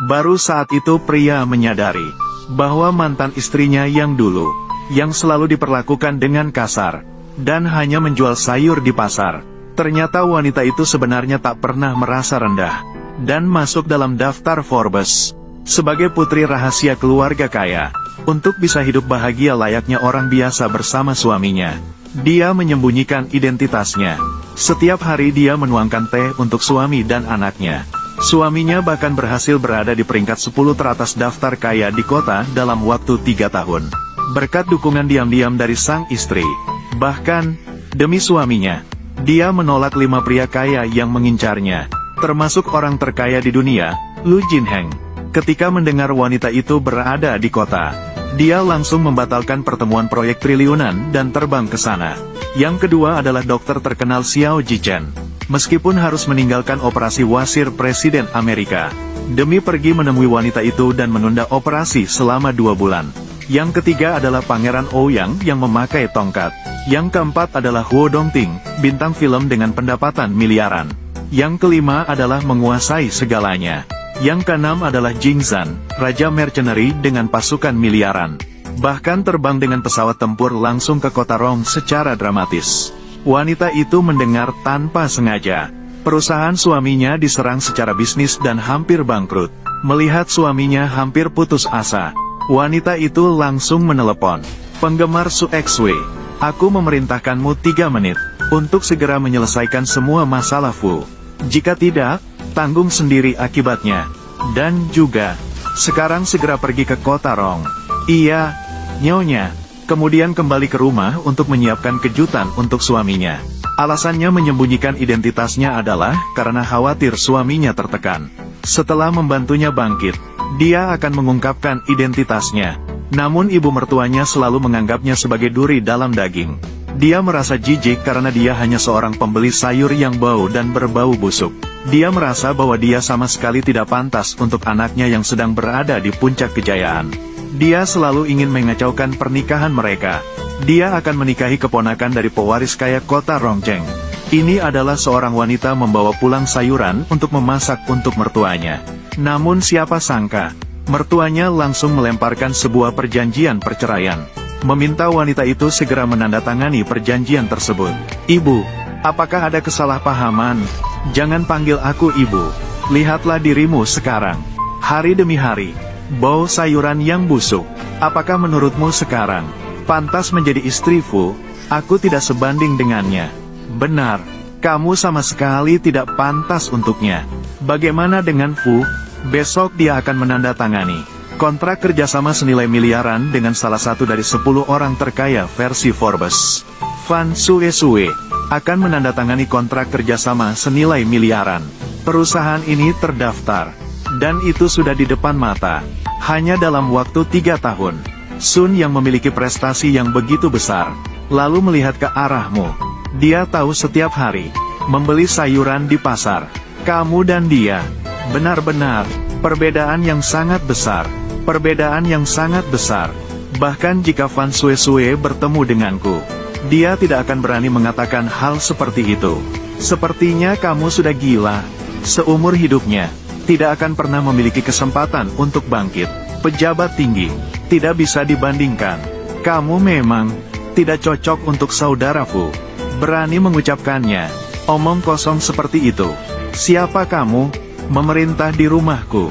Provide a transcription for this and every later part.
Baru saat itu pria menyadari bahwa mantan istrinya yang dulu, yang selalu diperlakukan dengan kasar, dan hanya menjual sayur di pasar, ternyata wanita itu sebenarnya tak pernah merasa rendah, dan masuk dalam daftar Forbes sebagai putri rahasia keluarga kaya. Untuk bisa hidup bahagia layaknya orang biasa bersama suaminya, dia menyembunyikan identitasnya. Setiap hari dia menuangkan teh untuk suami dan anaknya. Suaminya bahkan berhasil berada di peringkat 10 teratas daftar kaya di kota dalam waktu 3 tahun. Berkat dukungan diam-diam dari sang istri. Bahkan, demi suaminya, dia menolak 5 pria kaya yang mengincarnya, termasuk orang terkaya di dunia, Lu Jinheng. Ketika mendengar wanita itu berada di kota, dia langsung membatalkan pertemuan proyek triliunan dan terbang ke sana. Yang kedua adalah dokter terkenal Xiao Jichen. Meskipun harus meninggalkan operasi wasir Presiden Amerika, demi pergi menemui wanita itu dan menunda operasi selama 2 bulan. Yang ketiga adalah Pangeran Ouyang yang memakai tongkat. Yang keempat adalah Huo Dongting, bintang film dengan pendapatan miliaran. Yang kelima adalah menguasai segalanya. Yang keenam adalah Jing Zhan, Raja Mercenary dengan pasukan miliaran. Bahkan terbang dengan pesawat tempur langsung ke kota Rong secara dramatis. Wanita itu mendengar tanpa sengaja. Perusahaan suaminya diserang secara bisnis dan hampir bangkrut. Melihat suaminya hampir putus asa, wanita itu langsung menelepon. Penggemar Su Xwei, aku memerintahkanmu 3 menit untuk segera menyelesaikan semua masalah Fu. Jika tidak, tanggung sendiri akibatnya. Dan juga, sekarang segera pergi ke kota Rong. Iya, nyonya. Kemudian kembali ke rumah untuk menyiapkan kejutan untuk suaminya. Alasannya menyembunyikan identitasnya adalah karena khawatir suaminya tertekan. Setelah membantunya bangkit, dia akan mengungkapkan identitasnya. Namun ibu mertuanya selalu menganggapnya sebagai duri dalam daging. Dia merasa jijik karena dia hanya seorang pembeli sayur yang bau dan berbau busuk. Dia merasa bahwa dia sama sekali tidak pantas untuk anaknya yang sedang berada di puncak kejayaan. Dia selalu ingin mengacaukan pernikahan mereka. Dia akan menikahi keponakan dari pewaris kaya kota Rongjeng. Ini adalah seorang wanita membawa pulang sayuran untuk memasak untuk mertuanya. Namun siapa sangka, mertuanya langsung melemparkan sebuah perjanjian perceraian. Meminta wanita itu segera menandatangani perjanjian tersebut. Ibu, apakah ada kesalahpahaman? Jangan panggil aku ibu. Lihatlah dirimu sekarang. Hari demi hari. Bau sayuran yang busuk. Apakah menurutmu sekarang pantas menjadi istri Fu? Aku tidak sebanding dengannya. Benar, kamu sama sekali tidak pantas untuknya. Bagaimana dengan Fu? Besok dia akan menandatangani kontrak kerjasama senilai miliaran dengan salah satu dari 10 orang terkaya versi Forbes. Fan Suesue akan menandatangani kontrak kerjasama senilai miliaran. Perusahaan ini terdaftar. Dan itu sudah di depan mata. Hanya dalam waktu 3 tahun. Sun yang memiliki prestasi yang begitu besar, lalu melihat ke arahmu. Dia tahu setiap hari, membeli sayuran di pasar. Kamu dan dia, benar-benar, perbedaan yang sangat besar. Perbedaan yang sangat besar. Bahkan jika Fan Suesue bertemu denganku, dia tidak akan berani mengatakan hal seperti itu. Sepertinya kamu sudah gila. Seumur hidupnya, tidak akan pernah memiliki kesempatan untuk bangkit. Pejabat tinggi, tidak bisa dibandingkan. Kamu memang tidak cocok untuk saudara Fu. Berani mengucapkannya. Omong kosong seperti itu. Siapa kamu? Memerintah di rumahku.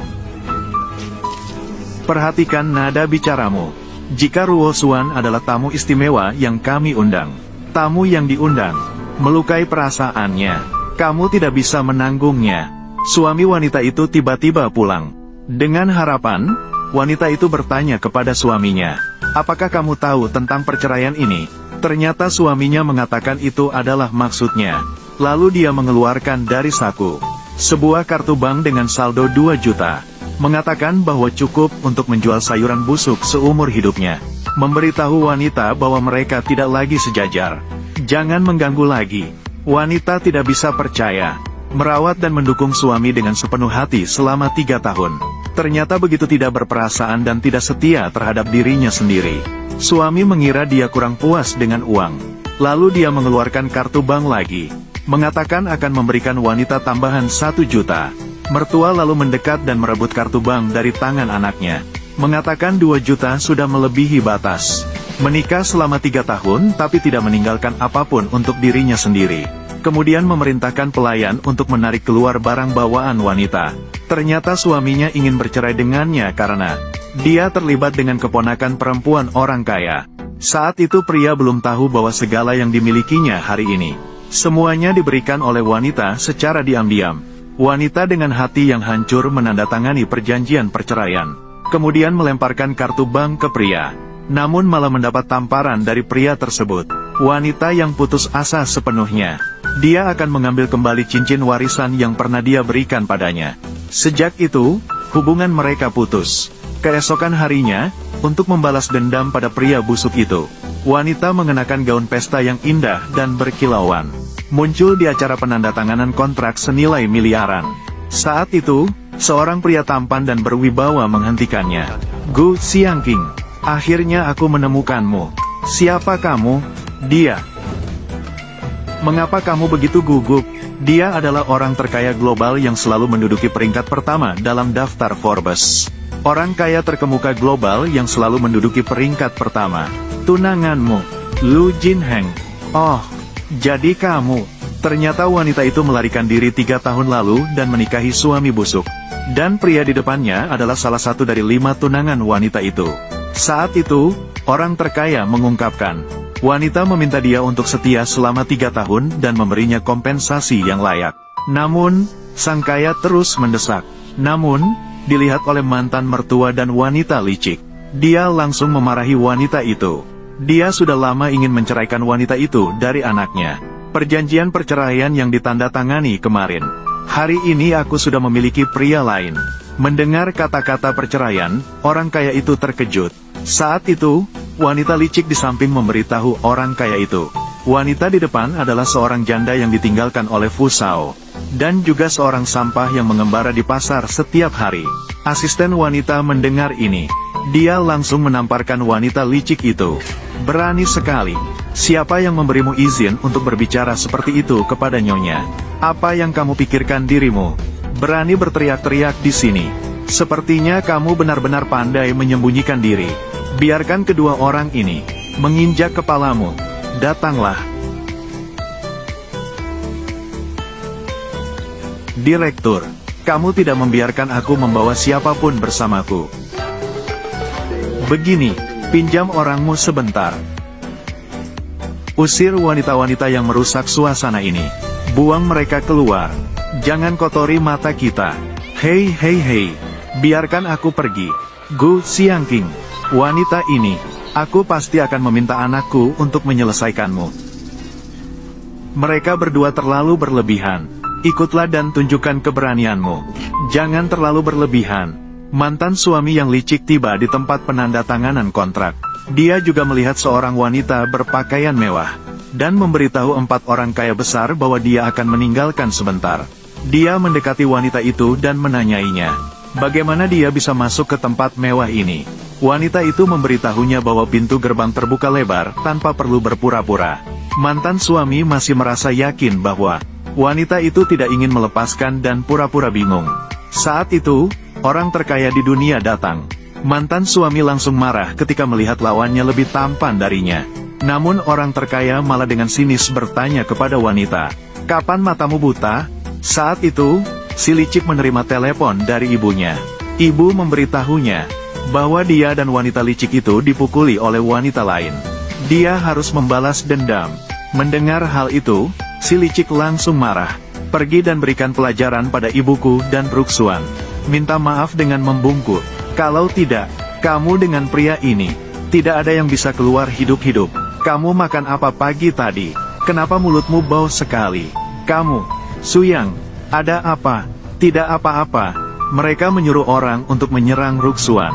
Perhatikan nada bicaramu. Jika Ruo Xuan adalah tamu istimewa yang kami undang, tamu yang diundang melukai perasaannya, kamu tidak bisa menanggungnya. Suami wanita itu tiba-tiba pulang. Dengan harapan, wanita itu bertanya kepada suaminya, apakah kamu tahu tentang perceraian ini? Ternyata suaminya mengatakan itu adalah maksudnya. Lalu dia mengeluarkan dari saku sebuah kartu bank dengan saldo 2 juta. Mengatakan bahwa cukup untuk menjual sayuran busuk seumur hidupnya. Memberitahu wanita bahwa mereka tidak lagi sejajar. Jangan mengganggu lagi. Wanita tidak bisa percaya. Merawat dan mendukung suami dengan sepenuh hati selama 3 tahun. Ternyata begitu tidak berperasaan dan tidak setia terhadap dirinya sendiri. Suami mengira dia kurang puas dengan uang. Lalu dia mengeluarkan kartu bank lagi. Mengatakan akan memberikan wanita tambahan 1 juta. Mertua lalu mendekat dan merebut kartu bank dari tangan anaknya. Mengatakan 2 juta sudah melebihi batas. Menikah selama 3 tahun tapi tidak meninggalkan apapun untuk dirinya sendiri. Kemudian memerintahkan pelayan untuk menarik keluar barang bawaan wanita. Ternyata suaminya ingin bercerai dengannya karena dia terlibat dengan keponakan perempuan orang kaya. Saat itu pria belum tahu bahwa segala yang dimilikinya hari ini semuanya diberikan oleh wanita secara diam-diam. Wanita dengan hati yang hancur menandatangani perjanjian perceraian, kemudian melemparkan kartu bank ke pria. Namun malah mendapat tamparan dari pria tersebut. Wanita yang putus asa sepenuhnya. Dia akan mengambil kembali cincin warisan yang pernah dia berikan padanya. Sejak itu, hubungan mereka putus. Keesokan harinya, untuk membalas dendam pada pria busuk itu, wanita mengenakan gaun pesta yang indah dan berkilauan. Muncul di acara penandatanganan kontrak senilai miliaran. Saat itu, seorang pria tampan dan berwibawa menghentikannya. Gu Xiangqing, akhirnya aku menemukanmu. Siapa kamu? Dia. Mengapa kamu begitu gugup? Dia adalah orang terkaya global yang selalu menduduki peringkat pertama dalam daftar Forbes. Orang kaya terkemuka global yang selalu menduduki peringkat pertama. Tunanganmu, Lu Jinheng. Oh, jadi kamu. Ternyata wanita itu melarikan diri 3 tahun lalu dan menikahi suami busuk. Dan pria di depannya adalah salah satu dari 5 tunangan wanita itu. Saat itu, orang terkaya mengungkapkan, wanita meminta dia untuk setia selama 3 tahun dan memberinya kompensasi yang layak. Namun, sang kaya terus mendesak. Namun, dilihat oleh mantan mertua dan wanita licik. Dia langsung memarahi wanita itu. Dia sudah lama ingin menceraikan wanita itu dari anaknya. Perjanjian perceraian yang ditandatangani kemarin. Hari ini aku sudah memiliki pria lain. Mendengar kata-kata perceraian, orang kaya itu terkejut. Saat itu, wanita licik di samping memberitahu orang kaya itu. Wanita di depan adalah seorang janda yang ditinggalkan oleh Fu Shao. Dan juga seorang sampah yang mengembara di pasar setiap hari. Asisten wanita mendengar ini. Dia langsung menamparkan wanita licik itu. Berani sekali. Siapa yang memberimu izin untuk berbicara seperti itu kepada nyonya? Apa yang kamu pikirkan dirimu? Berani berteriak-teriak di sini. Sepertinya kamu benar-benar pandai menyembunyikan diri. Biarkan kedua orang ini menginjak kepalamu. Datanglah. Direktur, kamu tidak membiarkan aku membawa siapapun bersamaku. Begini, pinjam orangmu sebentar. Usir wanita-wanita yang merusak suasana ini. Buang mereka keluar. Jangan kotori mata kita. Hei hei hei, biarkan aku pergi. Gu Xiangqing, wanita ini, aku pasti akan meminta anakku untuk menyelesaikanmu. Mereka berdua terlalu berlebihan. Ikutlah dan tunjukkan keberanianmu. Jangan terlalu berlebihan. Mantan suami yang licik tiba di tempat penandatanganan kontrak. Dia juga melihat seorang wanita berpakaian mewah. Dan memberitahu 4 orang kaya besar bahwa dia akan meninggalkan sebentar. Dia mendekati wanita itu dan menanyainya. Bagaimana dia bisa masuk ke tempat mewah ini? Wanita itu memberitahunya bahwa pintu gerbang terbuka lebar tanpa perlu berpura-pura. Mantan suami masih merasa yakin bahwa wanita itu tidak ingin melepaskan dan pura-pura bingung. Saat itu, orang terkaya di dunia datang. Mantan suami langsung marah ketika melihat lawannya lebih tampan darinya. Namun orang terkaya malah dengan sinis bertanya kepada wanita, "Kapan matamu buta?" Saat itu, si licik menerima telepon dari ibunya. Ibu memberitahunya bahwa dia dan wanita licik itu dipukuli oleh wanita lain. Dia harus membalas dendam. Mendengar hal itu, si licik langsung marah. Pergi dan berikan pelajaran pada ibuku dan Ruxuan. Minta maaf dengan membungkuk. Kalau tidak, kamu dengan pria ini tidak ada yang bisa keluar hidup-hidup. Kamu makan apa pagi tadi? Kenapa mulutmu bau sekali? Kamu, Suyang, ada apa? Tidak apa-apa. Mereka menyuruh orang untuk menyerang Ruxuan.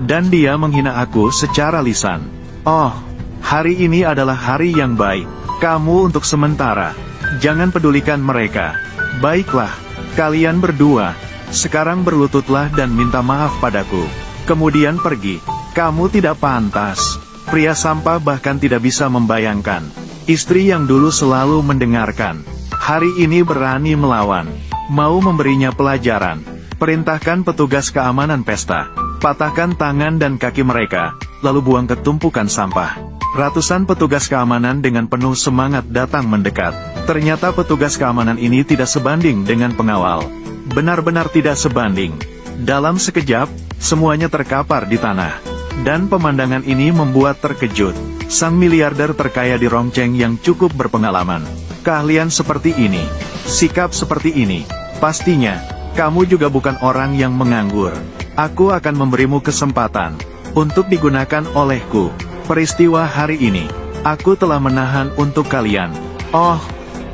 Dan dia menghina aku secara lisan. Oh, hari ini adalah hari yang baik. Kamu untuk sementara. Jangan pedulikan mereka. Baiklah, kalian berdua. Sekarang berlututlah dan minta maaf padaku. Kemudian pergi. Kamu tidak pantas. Pria sampah bahkan tidak bisa membayangkan. Istri yang dulu selalu mendengarkan. Hari ini berani melawan. Mau memberinya pelajaran? Perintahkan petugas keamanan pesta. Patahkan tangan dan kaki mereka, lalu buang ke tumpukan sampah. Ratusan petugas keamanan dengan penuh semangat datang mendekat. Ternyata petugas keamanan ini tidak sebanding dengan pengawal. Benar-benar tidak sebanding. Dalam sekejap, semuanya terkapar di tanah. Dan pemandangan ini membuat terkejut sang miliarder terkaya di Rongcheng yang cukup berpengalaman. Keahlian seperti ini, sikap seperti ini, pastinya, kamu juga bukan orang yang menganggur. Aku akan memberimu kesempatan untuk digunakan olehku. Peristiwa hari ini, aku telah menahan untuk kalian. Oh,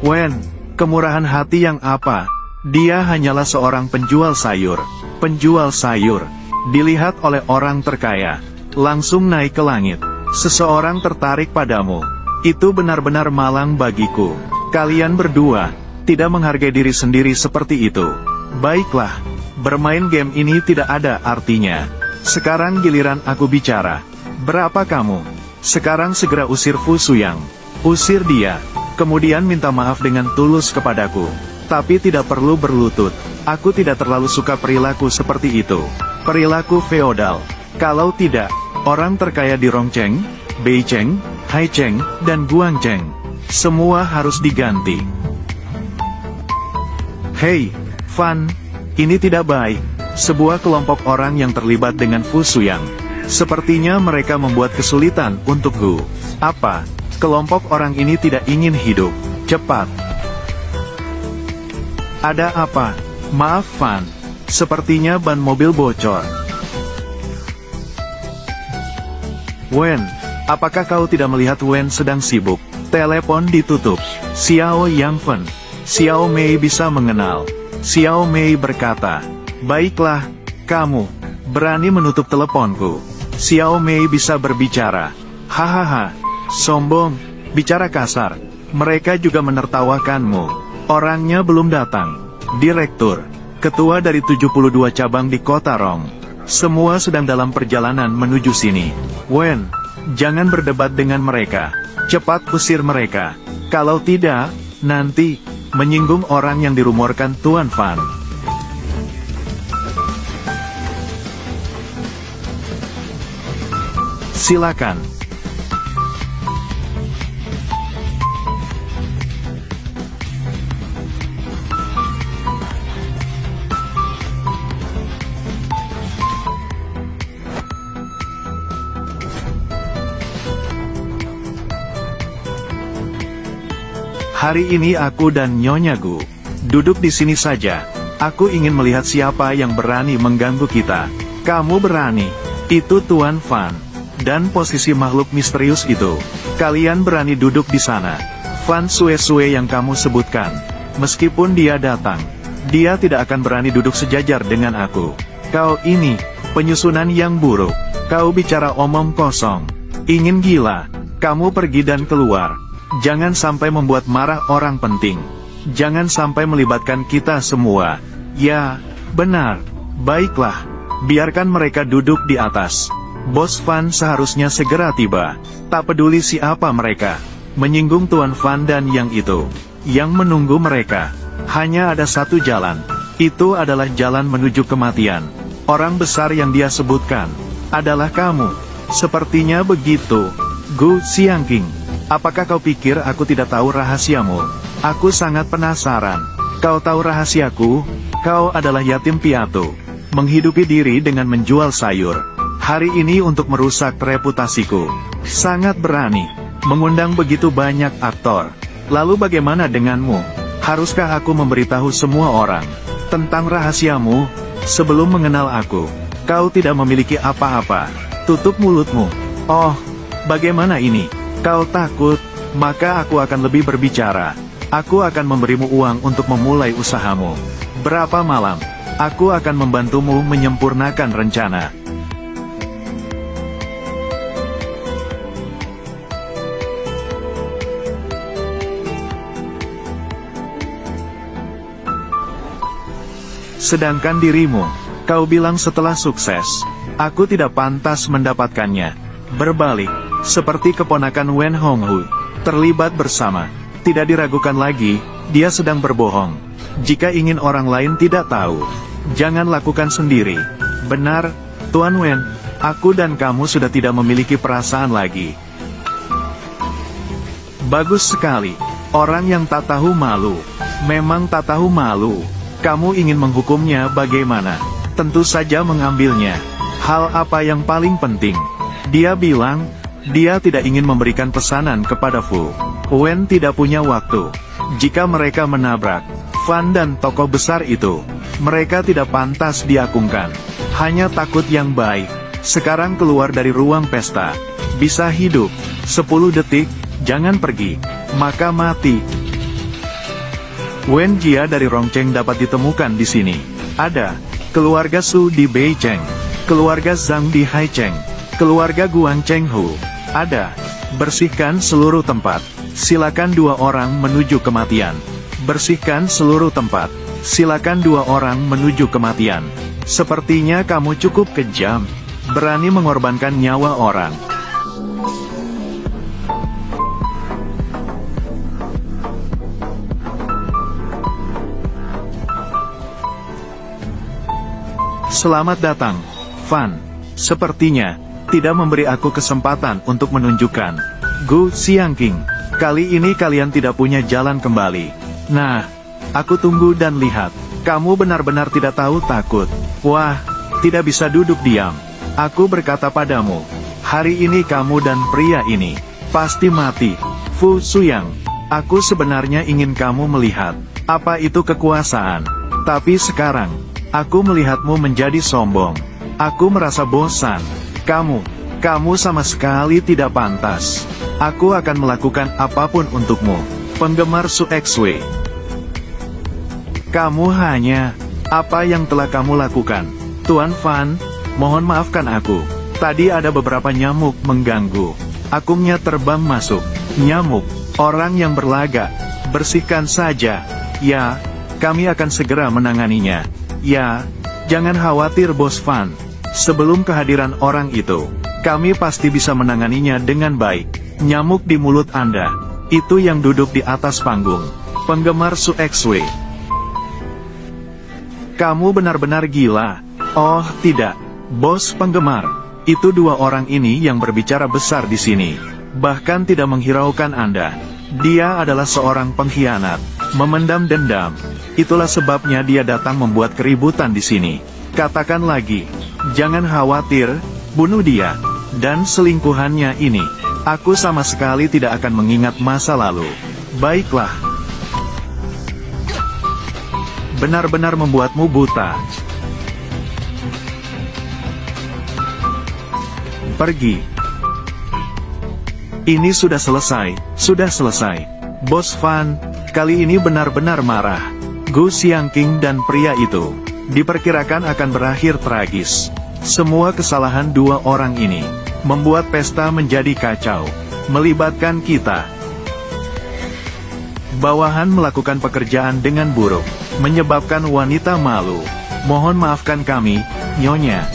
Wen, kemurahan hati yang apa? Dia hanyalah seorang penjual sayur. Penjual sayur, dilihat oleh orang terkaya, langsung naik ke langit. Seseorang tertarik padamu. Itu benar-benar malang bagiku. Kalian berdua tidak menghargai diri sendiri seperti itu. Baiklah, bermain game ini tidak ada artinya. Sekarang giliran aku bicara. Berapa kamu? Sekarang segera usir Fu Suyang. Usir dia, kemudian minta maaf dengan tulus kepadaku. Tapi tidak perlu berlutut. Aku tidak terlalu suka perilaku seperti itu. Perilaku feodal. Kalau tidak, orang terkaya di Rongcheng, Beicheng, Haicheng, dan Guangcheng, semua harus diganti. Hei, Fan, ini tidak baik. Sebuah kelompok orang yang terlibat dengan Fu Suyang. Sepertinya mereka membuat kesulitan untuk Gu. Apa? Kelompok orang ini tidak ingin hidup. Cepat. Ada apa? Maaf Fan. Sepertinya ban mobil bocor. Wen, apakah kau tidak melihat Wen sedang sibuk? Telepon ditutup. Xiao Yangfen. Xiao Mei bisa mengenal. Xiao Mei berkata, baiklah, kamu berani menutup teleponku. Xiao Mei bisa berbicara. Hahaha, sombong, bicara kasar. Mereka juga menertawakanmu. Orangnya belum datang. Direktur, ketua dari 72 cabang di kota Rong. Semua sedang dalam perjalanan menuju sini. Wen, jangan berdebat dengan mereka. Cepat usir mereka. Kalau tidak, nanti menyinggung orang yang dirumorkan Tuan Fan. Silakan. Hari ini aku dan Nyonya Gu duduk di sini saja. Aku ingin melihat siapa yang berani mengganggu kita. Kamu berani? Itu Tuan Fan. Dan posisi makhluk misterius itu. Kalian berani duduk di sana. Fan Sue-Sue yang kamu sebutkan. Meskipun dia datang, dia tidak akan berani duduk sejajar dengan aku. Kau ini, penyusunan yang buruk. Kau bicara omong kosong. Ingin gila. Kamu pergi dan keluar. Jangan sampai membuat marah orang penting. Jangan sampai melibatkan kita semua. Ya, benar. Baiklah. Biarkan mereka duduk di atas. Bos Fan seharusnya segera tiba. Tak peduli siapa mereka. Menyinggung Tuan Fan dan yang itu. Yang menunggu mereka. Hanya ada satu jalan. Itu adalah jalan menuju kematian. Orang besar yang dia sebutkan adalah kamu. Sepertinya begitu. Gu Xiangqing. Apakah kau pikir aku tidak tahu rahasiamu? Aku sangat penasaran. Kau tahu rahasiaku? Kau adalah yatim piatu. Menghidupi diri dengan menjual sayur. Hari ini untuk merusak reputasiku. Sangat berani. Mengundang begitu banyak aktor. Lalu bagaimana denganmu? Haruskah aku memberitahu semua orang tentang rahasiamu? Sebelum mengenal aku, kau tidak memiliki apa-apa. Tutup mulutmu. Oh, bagaimana ini? Kau takut, maka aku akan lebih berbicara. Aku akan memberimu uang untuk memulai usahamu. Berapa malam? Aku akan membantumu menyempurnakan rencana. Sedangkan dirimu, kau bilang setelah sukses, aku tidak pantas mendapatkannya. Berbalik, seperti keponakan Wen Honghui, terlibat bersama. Tidak diragukan lagi, dia sedang berbohong. Jika ingin orang lain tidak tahu, jangan lakukan sendiri. Benar, Tuan Wen, aku dan kamu sudah tidak memiliki perasaan lagi. Bagus sekali, orang yang tak tahu malu. Memang tak tahu malu. Kamu ingin menghukumnya bagaimana? Tentu saja mengambilnya. Hal apa yang paling penting? Dia bilang, dia tidak ingin memberikan pesanan kepada Fu Wen, tidak punya waktu. Jika mereka menabrak Fan dan tokoh besar itu, mereka tidak pantas diagungkan. Hanya takut yang baik. Sekarang keluar dari ruang pesta. Bisa hidup 10 detik, jangan pergi, maka mati. Wen Jia dari Rongcheng dapat ditemukan di sini. Ada keluarga Su di Beijing, keluarga Zhang di Haicheng, keluarga Guang Chenghu. Ada. Bersihkan seluruh tempat. Silakan 2 orang menuju kematian. Bersihkan seluruh tempat. Silakan 2 orang menuju kematian. Sepertinya kamu cukup kejam. Berani mengorbankan nyawa orang. Selamat datang, Fan. Sepertinya tidak memberi aku kesempatan untuk menunjukkan. Gu Xiangqing, kali ini kalian tidak punya jalan kembali. Nah, aku tunggu dan lihat. Kamu benar-benar tidak tahu takut. Wah, tidak bisa duduk diam. Aku berkata padamu, hari ini kamu dan pria ini pasti mati. Fu Suyang, aku sebenarnya ingin kamu melihat apa itu kekuasaan. Tapi sekarang, aku melihatmu menjadi sombong. Aku merasa bosan. Kamu sama sekali tidak pantas. Aku akan melakukan apapun untukmu. Penggemar Su Xwei. Kamu hanya, apa yang telah kamu lakukan? Tuan Fan, mohon maafkan aku. Tadi ada beberapa nyamuk mengganggu. Agungnya terbang masuk. Nyamuk, orang yang berlagak. Bersihkan saja. Ya, kami akan segera menanganinya. Ya, jangan khawatir Bos Fan. Sebelum kehadiran orang itu, kami pasti bisa menanganinya dengan baik. Nyamuk di mulut Anda, itu yang duduk di atas panggung. Penggemar Su Xwei. Kamu benar-benar gila. Oh, tidak. Bos penggemar. Itu 2 orang ini yang berbicara besar di sini. Bahkan tidak menghiraukan Anda. Dia adalah seorang pengkhianat. Memendam dendam. Itulah sebabnya dia datang membuat keributan di sini. Katakan lagi. Jangan khawatir, bunuh dia. Dan selingkuhannya ini. Aku sama sekali tidak akan mengingat masa lalu. Baiklah. Benar-benar membuatmu buta. Pergi. Ini sudah selesai, sudah selesai. Bos Fan, kali ini benar-benar marah. Gu Xiangqing dan pria itu diperkirakan akan berakhir tragis. Semua kesalahan 2 orang ini membuat pesta menjadi kacau, melibatkan kita. Bawahan melakukan pekerjaan dengan buruk, menyebabkan wanita malu. Mohon maafkan kami, Nyonya.